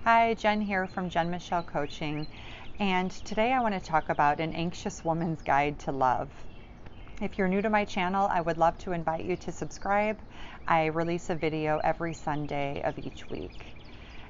Hi, Jen here from Jen Michelle Coaching, and today I want to talk about an anxious woman's guide to love. If you're new to my channel, I would love to invite you to subscribe. I release a video every Sunday of each week.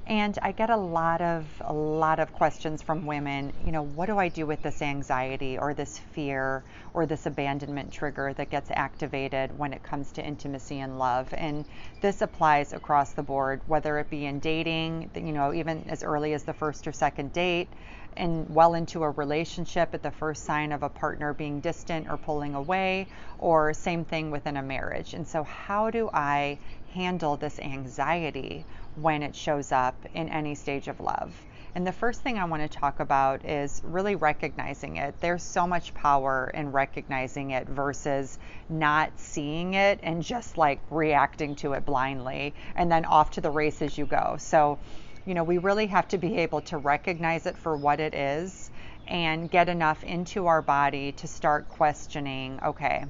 And I get a lot of questions from women, what do I do with this anxiety or this fear or this abandonment trigger that gets activated when it comes to intimacy and love? And this applies across the board, whether it be in dating, even as early as the first or second date, and well into a relationship at the first sign of a partner being distant or pulling away, or same thing within a marriage. And so how do I handle this anxiety when it shows up in any stage of love? And the first thing I want to talk about is really recognizing it. There's so much power in recognizing it versus not seeing it and just like reacting to it blindly and then off to the races you go. So, we really have to be able to recognize it for what it is and get enough into our body to start questioning, okay,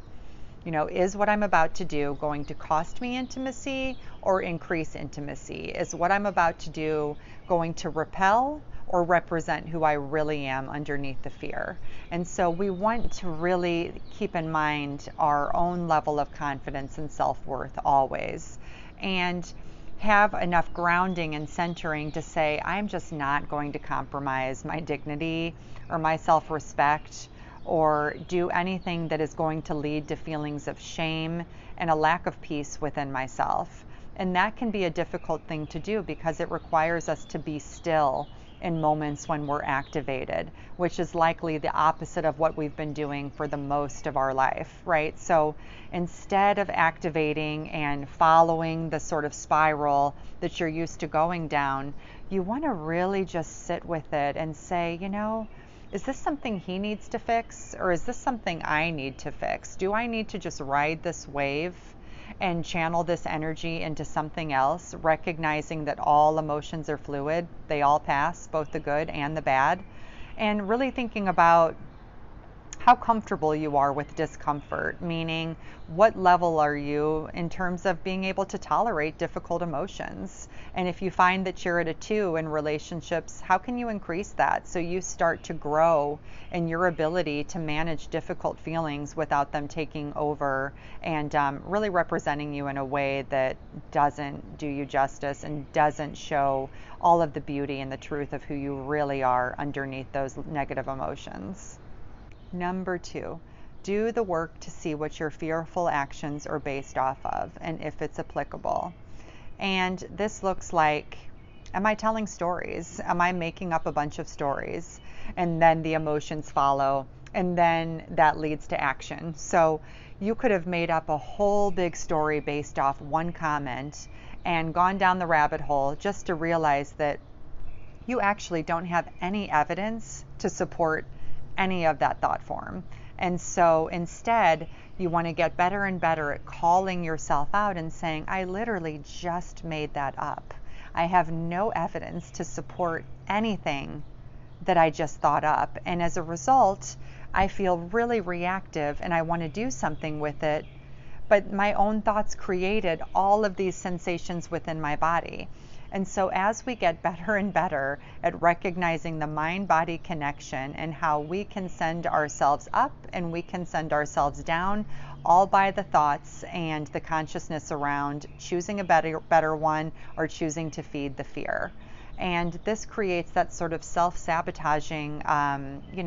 is what I'm about to do going to cost me intimacy or increase intimacy? Is what I'm about to do going to repel or represent who I really am underneath the fear? And so we want to really keep in mind our own level of confidence and self-worth always, and have enough grounding and centering to say, I'm just not going to compromise my dignity or my self-respect or do anything that is going to lead to feelings of shame and a lack of peace within myself. And that can be a difficult thing to do because it requires us to be still in moments when we're activated, which is likely the opposite of what we've been doing for the most of our life, right? So instead of activating and following the sort of spiral that you're used to going down, you want to really just sit with it and say, is this something he needs to fix, or is this something I need to fix? Do I need to just ride this wave and channel this energy into something else, recognizing that all emotions are fluid, they all pass, both the good and the bad, and really thinking about how comfortable you are with discomfort, meaning what level are you in terms of being able to tolerate difficult emotions? And if you find that you're at a 2 in relationships, how can you increase that so you start to grow in your ability to manage difficult feelings without them taking over and really representing you in a way that doesn't do you justice and doesn't show all of the beauty and the truth of who you really are underneath those negative emotions. Number 2, do the work to see what your fearful actions are based off of and if it's applicable. And this looks like, am I telling stories? Am I making up a bunch of stories? And then the emotions follow, and then that leads to action. So you could have made up a whole big story based off one comment and gone down the rabbit hole just to realize that you actually don't have any evidence to support any of that thought form. And so instead, you want to get better and better at calling yourself out and saying, I literally just made that up. I have no evidence to support anything that I just thought up. And as a result, I feel really reactive and I want to do something with it. But my own thoughts created all of these sensations within my body. And so as we get better and better at recognizing the mind-body connection and how we can send ourselves up and we can send ourselves down, all by the thoughts and the consciousness around choosing a better one or choosing to feed the fear. And this creates that sort of self-sabotaging,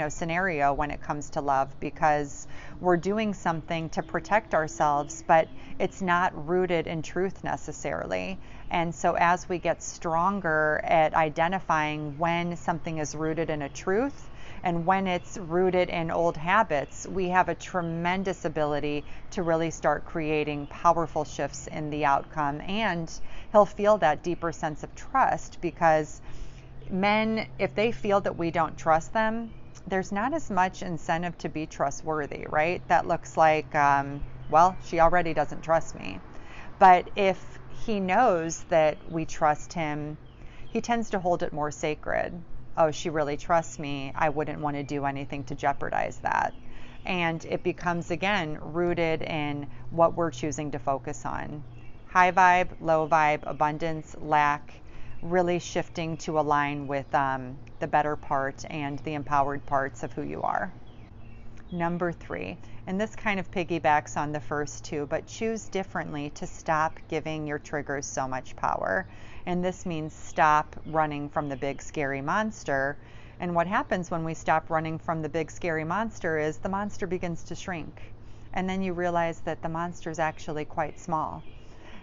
scenario when it comes to love, because we're doing something to protect ourselves, but it's not rooted in truth necessarily. And so as we get stronger at identifying when something is rooted in a truth and when it's rooted in old habits, we have a tremendous ability to really start creating powerful shifts in the outcome. And he'll feel that deeper sense of trust, because men, if they feel that we don't trust them, there's not as much incentive to be trustworthy, right? That looks like, well, she already doesn't trust me. But if he knows that we trust him, he tends to hold it more sacred. Oh, she really trusts me. I wouldn't want to do anything to jeopardize that. And it becomes, again, rooted in what we're choosing to focus on. High vibe, low vibe, abundance, lack, really shifting to align with the better part and the empowered parts of who you are. Number 3, and this kind of piggybacks on the first two, but choose differently to stop giving your triggers so much power. And this means stop running from the big scary monster. And what happens when we stop running from the big scary monster is the monster begins to shrink. And then you realize that the monster is actually quite small.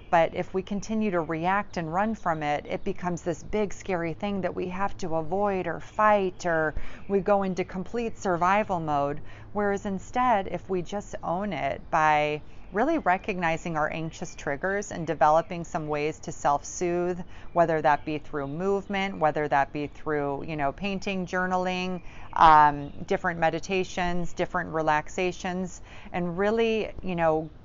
But if we continue to react and run from it, it becomes this big scary thing that we have to avoid or fight, or we go into complete survival mode. Whereas instead, if we just own it by really recognizing our anxious triggers and developing some ways to self-soothe, whether that be through movement, whether that be through, painting, journaling, different meditations, different relaxations, and really,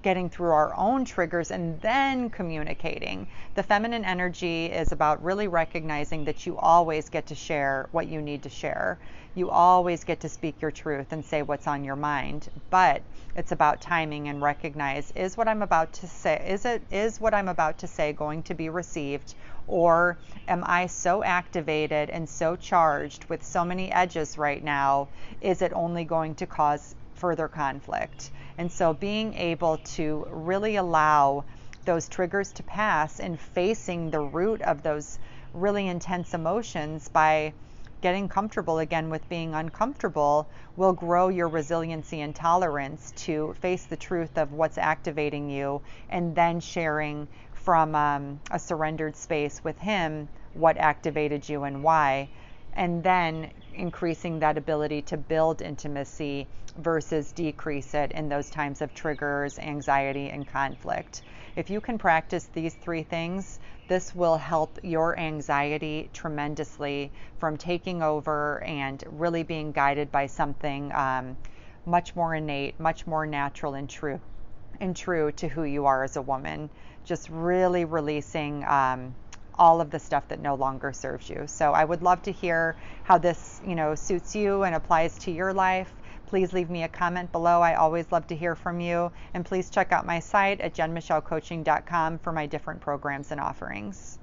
getting through our own triggers and then communicating. The feminine energy is about really recognizing that you always get to share what you need to share. You always get to speak your truth and say what's on your mind, but it's about timing and recognize, is what I'm about to say, is what I'm about to say going to be received, or am I so activated and so charged with so many edges right now, is it only going to cause further conflict? And so being able to really allow those triggers to pass and facing the root of those really intense emotions by getting comfortable again with being uncomfortable will grow your resiliency and tolerance to face the truth of what's activating you, and then sharing from a surrendered space with him what activated you and why, and then increasing that ability to build intimacy versus decrease it in those times of triggers, anxiety, and conflict. If you can practice these 3 things, this will help your anxiety tremendously from taking over and really being guided by something much more innate, much more natural and true to who you are as a woman. Just really releasing all of the stuff that no longer serves you. So I would love to hear how this, suits you and applies to your life. Please leave me a comment below. I always love to hear from you. And please check out my site at jenmichellecoaching.com for my different programs and offerings.